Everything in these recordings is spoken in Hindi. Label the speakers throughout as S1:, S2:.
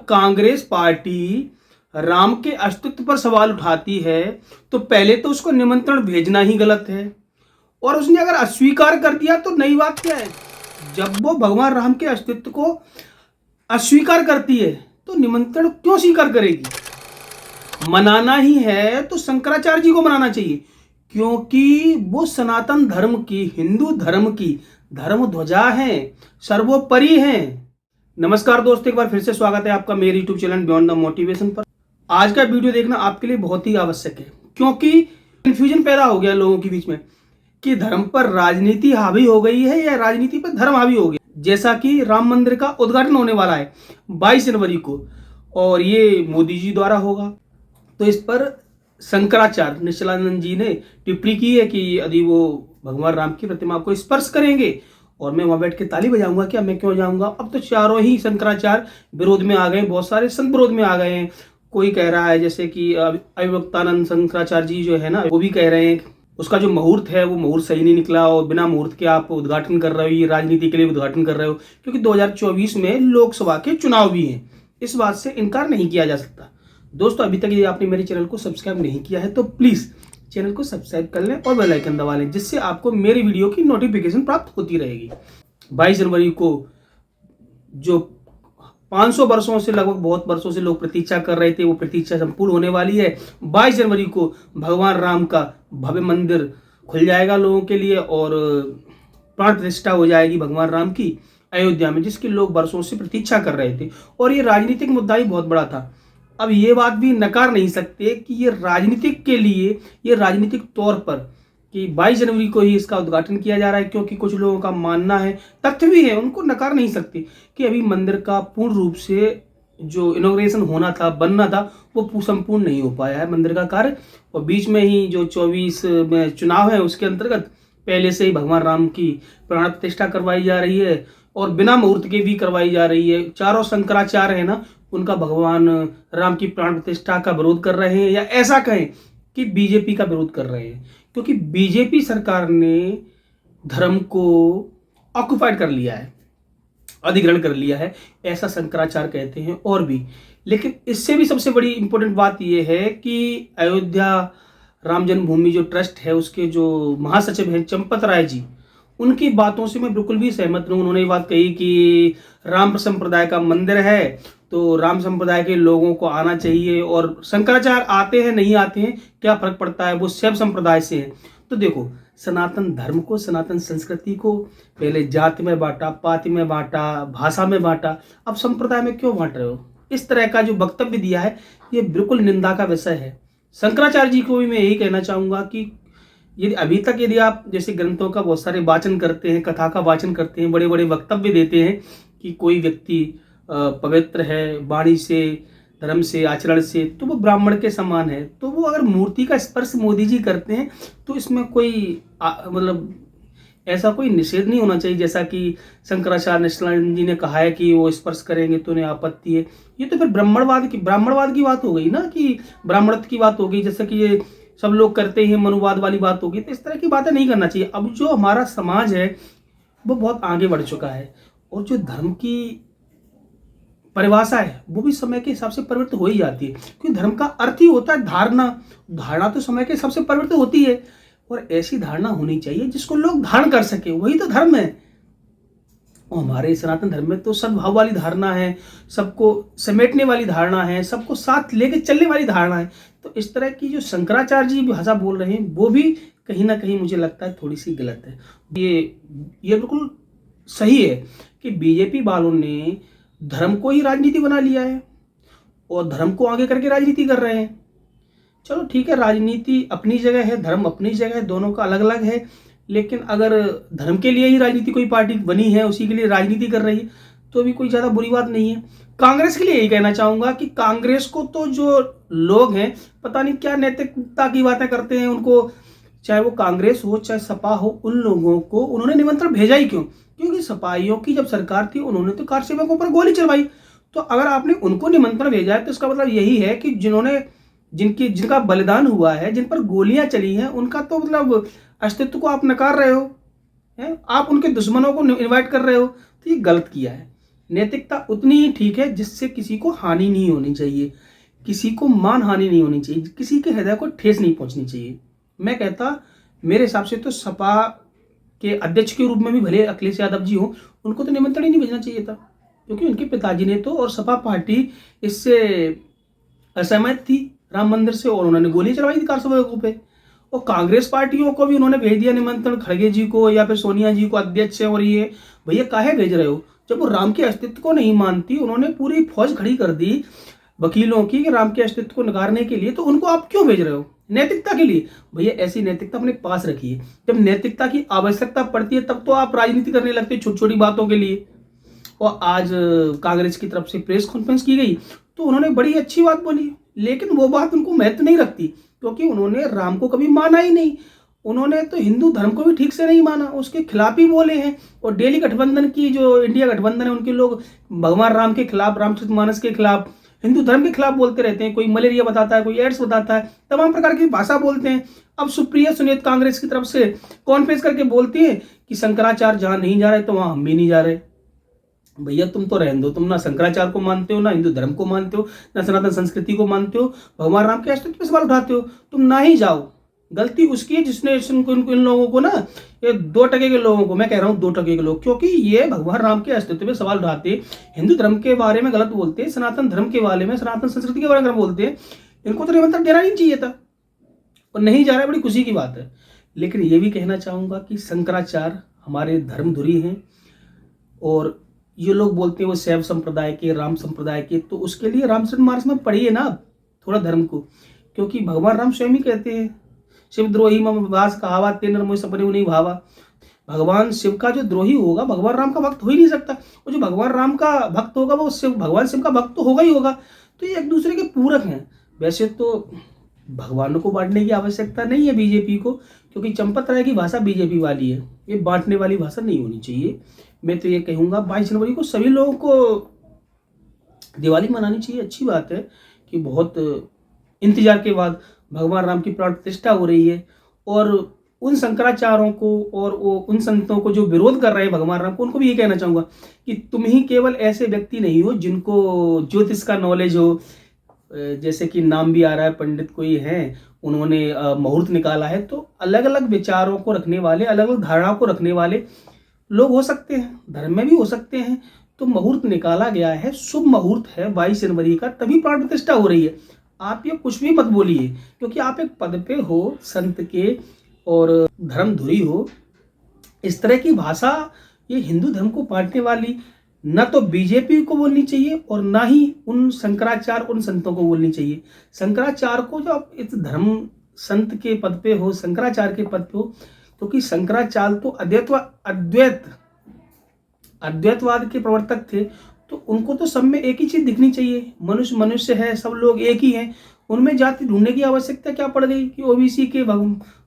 S1: कांग्रेस पार्टी राम के अस्तित्व पर सवाल उठाती है तो पहले तो उसको निमंत्रण भेजना ही गलत है, और उसने अगर अस्वीकार कर दिया तो नई बात क्या है। जब वो भगवान राम के अस्तित्व को अस्वीकार करती है तो निमंत्रण क्यों स्वीकार करेगी। मनाना ही है तो शंकराचार्य जी को मनाना चाहिए, क्योंकि वो सनातन धर्म की, हिंदू धर्म की धर्म ध्वजा है, सर्वोपरि है। नमस्कार दोस्तों, एक बार फिर से स्वागत है आपका मेरे YouTube channel beyond the motivation पर। आज का वीडियो देखना आपके लिए बहुत ही आवश्यक है, क्योंकि कंफ्यूजन पैदा हो गया लोगों के बीच में कि धर्म पर राजनीति हावी हो गई है या राजनीति पर धर्म हावी हो गया। जैसा कि राम मंदिर का उद्घाटन होने वाला है 22 जनवरी को, और ये मोदी जी द्वारा होगा, तो इस पर शंकराचार्य निश्चलानंद जी ने टिप्पणी की है कि यदि वो भगवान राम की प्रतिमा को स्पर्श करेंगे और मैं वहां बैठ के ताली बजाऊंगा क्या, मैं क्यों जाऊंगा। अब तो चारों ही शंकराचार्य विरोध में आ गए, बहुत सारे संत विरोध में आ गए हैं। कोई कह रहा है, जैसे कि अविभक्तानंद शंकराचार्य जी जो है ना, वो भी कह रहे हैं उसका जो मुहूर्त है वो मुहूर्त सही नहीं निकला, और बिना मुहूर्त के आप उद्घाटन कर रहे हो, ये राजनीति के लिए उद्घाटन कर रहे हो, क्योंकि 2024 में लोकसभा के चुनाव भी हैं। इस बात से इनकार नहीं किया जा सकता। दोस्तों, अभी तक यदि आपने मेरे चैनल को सब्सक्राइब नहीं किया है तो प्लीज चैनल को सब्सक्राइब कर लें और बेल आइकन दबा लें, जिससे आपको मेरी वीडियो की नोटिफिकेशन प्राप्त होती रहेगी। 22 जनवरी को जो 500 वर्षों से, लगभग बहुत वर्षों से लोग प्रतीक्षा कर रहे थे, वो प्रतीक्षा संपूर्ण होने वाली है। 22 जनवरी को भगवान राम का भव्य मंदिर खुल जाएगा लोगों के लिए, और प्राण प्रतिष्ठा हो जाएगी भगवान राम की अयोध्या में, जिसकी लोग वर्षों से प्रतीक्षा कर रहे थे। और ये राजनीतिक मुद्दा ही बहुत बड़ा था। अब ये बात भी नकार नहीं सकते कि ये राजनीतिक के लिए, ये राजनीतिक तौर पर कि 22 जनवरी को ही इसका उद्घाटन किया जा रहा है, क्योंकि कुछ लोगों का मानना है, तथ्य भी है, उनको नकार नहीं सकते कि अभी मंदिर का पूर्ण रूप से जो इनॉग्रेशन होना था, बनना था, वो संपूर्ण नहीं हो पाया है मंदिर का कार्य। और बीच में ही जो 24 में चुनाव है उसके अंतर्गत पहले से ही भगवान राम की प्राण प्रतिष्ठा करवाई जा रही है, और बिना मुहूर्त के भी करवाई जा रही है। चारों शंकराचार्य है ना, उनका भगवान राम की प्राण प्रतिष्ठा का विरोध कर रहे हैं, या ऐसा कहें कि बीजेपी का विरोध कर रहे हैं, क्योंकि बीजेपी सरकार ने धर्म को ऑक्युपाइड कर लिया है, अधिग्रहण कर लिया है, ऐसा शंकराचार्य कहते हैं। और भी, लेकिन इससे भी सबसे बड़ी इंपॉर्टेंट बात यह है कि अयोध्या राम जन्मभूमि जो ट्रस्ट है, उसके जो महासचिव हैं चंपत राय जी, उनकी बातों से मैं बिल्कुल भी सहमत नहीं। उन्होंने ये बात कही कि राम संप्रदाय का मंदिर है तो राम संप्रदाय के लोगों को आना चाहिए, और शंकराचार्य आते हैं नहीं आते हैं क्या फर्क पड़ता है, वो शैव संप्रदाय से हैं। तो देखो, सनातन धर्म को, सनातन संस्कृति को पहले जाति में बांटा, पाति में बांटा, भाषा में बांटा, अब संप्रदाय में क्यों बांट रहे हो। इस तरह का जो वक्तव्य दिया है ये बिल्कुल निंदा का विषय है। शंकराचार्य जी को भी मैं यही कहना चाहूंगा कि यदि अभी तक यदि आप जैसे ग्रंथों का बहुत सारे वाचन करते हैं, कथा का वाचन करते हैं, बड़े बड़े वक्तव्य देते हैं कि कोई व्यक्ति पवित्र है वाणी से, धर्म से, आचरण से, तो वो ब्राह्मण के समान है, तो वो अगर मूर्ति का स्पर्श मोदी जी करते हैं तो इसमें कोई मतलब ऐसा कोई निषेध नहीं होना चाहिए, जैसा कि शंकराचार्य निश्चलानंद जी ने कहा है कि वो स्पर्श करेंगे तो उन्हें आपत्ति है। ये तो फिर ब्राह्मणवाद की बात हो गई ना, कि ब्राह्मणत्व की बात हो गई, जैसा कि ये सब लोग करते हैं, मनुवाद वाली बात होगी। तो इस तरह की बातें नहीं करना चाहिए। अब जो हमारा समाज है वो बहुत आगे बढ़ चुका है, और जो धर्म की परिभाषा है वो भी समय के हिसाब से परिवर्तित हो ही जाती है, क्योंकि धर्म का अर्थ ही होता है धारणा तो समय के हिसाब से परिवर्तित होती है, और ऐसी धारणा होनी चाहिए जिसको लोग धारण कर सके, वही तो धर्म है। और हमारे सनातन धर्म में तो सद्भाव वाली धारणा है, सबको समेटने वाली धारणा है, सबको साथ लेके चलने वाली धारणा है। तो इस तरह की जो शंकराचार्य जी भाषा बोल रहे हैं वो भी कहीं ना कहीं मुझे लगता है थोड़ी सी गलत है। ये बिल्कुल सही है कि बीजेपी वालों ने धर्म को ही राजनीति बना लिया है, और धर्म को आगे करके राजनीति कर रहे हैं। चलो ठीक है, राजनीति अपनी जगह है, धर्म अपनी जगह है, दोनों का अलग अलग है। लेकिन अगर धर्म के लिए ही राजनीति कोई पार्टी बनी है, उसी के लिए राजनीति कर रही है, तो भी कोई ज़्यादा बुरी बात नहीं है। कांग्रेस के लिए यही कहना चाहूँगा कि कांग्रेस को तो जो लोग हैं पता नहीं क्या नैतिकता की बातें करते हैं, उनको चाहे वो कांग्रेस हो चाहे सपा हो, उन लोगों को उन्होंने निमंत्रण भेजा ही क्यों? क्योंकि सपाइयों की जब सरकार थी उन्होंने तो कार सेवकों पर गोली चलवाई। तो अगर आपने उनको निमंत्रण भेजा है तो इसका मतलब यही है कि जिनका बलिदान हुआ है, जिन पर गोलियां चली हैं, उनका तो मतलब अस्तित्व को आप नकार रहे हो, हैं? आप उनके दुश्मनों को इनवाइट कर रहे हो, तो ये गलत किया है। नैतिकता उतनी ही ठीक है जिससे किसी को हानि नहीं होनी चाहिए, किसी को मान हानि नहीं होनी चाहिए, किसी के हृदय को ठेस नहीं पहुंचनी चाहिए। मैं कहता मेरे हिसाब से तो सपा के अध्यक्ष के रूप में भी भले अखिलेश यादव जी हो, उनको तो निमंत्रण ही नहीं भेजना चाहिए था, क्योंकि उनके पिताजी ने तो और सपा पार्टी इससे असहमत थी राम मंदिर से, और उन्होंने गोली चलवाई थी कारसभा पे। और कांग्रेस पार्टियों को भी उन्होंने भेज दिया निमंत्रण, खड़गे जी को या फिर सोनिया जी को अध्यक्ष है। और ये भैया काहे भेज रहे हो, जब वो राम के अस्तित्व को नहीं मानती, उन्होंने पूरी फौज खड़ी कर दी वकीलों की कि राम के अस्तित्व को नकारने के लिए, तो उनको आप क्यों भेज रहे हो? नैतिकता के लिए। भैया ऐसी नैतिकता अपने पास रखिए, जब नैतिकता की आवश्यकता पड़ती है तब तो आप राजनीति करने लगते हैं छोटी छोटी बातों के लिए। और आज कांग्रेस की तरफ से प्रेस कॉन्फ्रेंस की गई तो उन्होंने बड़ी अच्छी बात बोली, लेकिन वो बात उनको महत्व नहीं रखती, क्योंकि उन्होंने राम को कभी माना ही नहीं। उन्होंने तो हिंदू धर्म को भी ठीक से नहीं माना, उसके खिलाफ ही बोले हैं। और डेली गठबंधन की जो इंडिया गठबंधन है, उनके लोग भगवान राम के खिलाफ, रामचरितमानस के खिलाफ, हिंदू धर्म के खिलाफ बोलते रहते हैं। कोई मलेरिया बताता है, कोई एड्स बताता है, तमाम प्रकार की भाषा बोलते हैं। अब सुप्रिया सुनीत कांग्रेस की तरफ से कॉन्फ्रेंस करके बोलती है कि शंकराचार्य जहां नहीं जा रहे तो वहां हम भी नहीं जा रहे। भैया तुम तो रहने दो, तुम ना शंकराचार्य को मानते हो, ना हिंदू धर्म को मानते हो, ना सनातन संस्कृति को मानते हो, भगवान राम के अस्तित्व पे सवाल उठाते हो, तुम ना ही जाओ। गलती उसकी है जिसने इन लोगों को ना, ये 2% के लोगों को, मैं कह रहा हूँ 2% के लोग, क्योंकि ये भगवान राम के अस्तित्व पे सवाल उठाते, हिंदू धर्म के बारे में गलत बोलते, सनातन धर्म के बारे में, सनातन संस्कृति के बारे में बोलते, इनको तो निमंत्रण देना नहीं चाहिए था। और नहीं जा रहा है, बड़ी खुशी की बात है। लेकिन ये भी कहना चाहूंगा कि शंकराचार्य हमारे धर्मधुरी हैं, और ये लोग बोलते हैं वो शैव संप्रदाय के, राम संप्रदाय के, तो उसके लिए रामचरितमानस में पढ़िए ना थोड़ा धर्म को, क्योंकि भगवान राम स्वयं ही कहते हैं, शिवद्रोही मम वास कहावा ते नर मोहि सपने नहीं भावा। भगवान शिव का जो द्रोही होगा भगवान राम का भक्त हो ही नहीं सकता, और जो भगवान राम का भक्त होगा वो भगवान शिव का भक्त तो होगा ही होगा। तो ये एक दूसरे के पूरक हैं। वैसे तो भगवानों को बांटने की आवश्यकता नहीं है बीजेपी को, क्योंकि चंपत राय की भाषा बीजेपी वाली है, ये बांटने वाली भाषा नहीं होनी चाहिए। मैं तो ये कहूँगा 22 जनवरी को सभी लोगों को दिवाली मनानी चाहिए। अच्छी बात है कि बहुत इंतजार के बाद भगवान राम की प्राण प्रतिष्ठा हो रही है, और उन शंकराचार्यों को और उन संतों को जो विरोध कर रहे हैं भगवान राम को, उनको भी ये कहना चाहूँगा कि तुम ही केवल ऐसे व्यक्ति नहीं हो जिनको ज्योतिष का नॉलेज हो। जैसे कि नाम भी आ रहा है, पंडित कोई हैं, उन्होंने मुहूर्त निकाला है। तो अलग अलग विचारों को रखने वाले, अलग अलग धारणाओं को रखने वाले लोग हो सकते हैं, धर्म में भी हो सकते हैं। तो मुहूर्त निकाला गया है, शुभ मुहूर्त है 22 जनवरी का, तभी प्राण प्रतिष्ठा हो रही है। आप ये कुछ भी मत बोलिए, क्योंकि आप एक पद पे हो, संत के और धर्मधुरी हो। इस तरह की भाषा ये हिंदू धर्म को बांटने वाली न तो बीजेपी को बोलनी चाहिए, और ना ही उन शंकराचार्य, उन संतों को बोलनी चाहिए। शंकराचार्य को जो आप इस धर्म संत के पद पे हो, शंकराचार्य के पद पे हो, क्योंकि शंकराचार्य तो अद्वैतवाद के प्रवर्तक थे, तो उनको तो सब में एक ही चीज दिखनी चाहिए, मनुष्य मनुष्य है, सब लोग एक ही हैं। उनमें जाति ढूंढने की आवश्यकता क्या पड़ गई कि ओबीसी के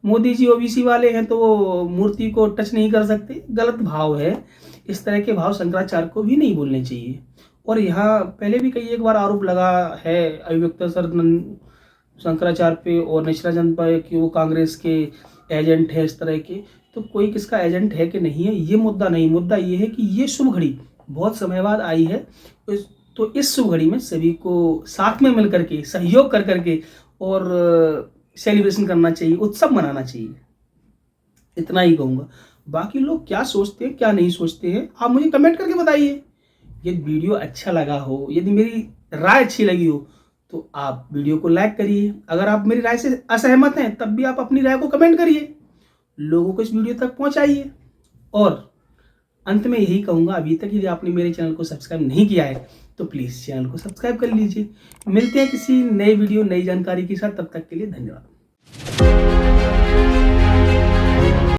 S1: मोदी जी ओबीसी वाले हैं तो वो मूर्ति को टच नहीं कर सकते। गलत भाव है, इस तरह के भाव शंकराचार्य को भी नहीं बोलने चाहिए। और यहाँ पहले भी कई एक बार आरोप लगा है अभिव्यक्त सर शंकराचार्य पे और निशिराचंद पे कि वो कांग्रेस के एजेंट है इस तरह के। तो कोई किसका एजेंट है कि नहीं है ये मुद्दा नहीं, मुद्दा ये है कि ये शुभ घड़ी बहुत समय बाद आई है, तो इस शुभ घड़ी में सभी को साथ में मिल करके, सहयोग कर करके और सेलिब्रेशन करना चाहिए, उत्सव मनाना चाहिए। इतना ही कहूँगा। बाकी लोग क्या सोचते हैं क्या नहीं सोचते हैं आप मुझे कमेंट करके बताइए। यदि वीडियो अच्छा लगा हो, यदि मेरी राय अच्छी लगी हो, तो आप वीडियो को लाइक करिए। अगर आप मेरी राय से असहमत हैं तब भी आप अपनी राय को कमेंट करिए, लोगों को इस वीडियो तक पहुंचाइए। और अंत में यही कहूँगा, अभी तक यदि आपने मेरे चैनल को सब्सक्राइब नहीं किया है तो प्लीज़ चैनल को सब्सक्राइब कर लीजिए। मिलते हैं किसी नए वीडियो, नई जानकारी के साथ, तब तक के लिए धन्यवाद।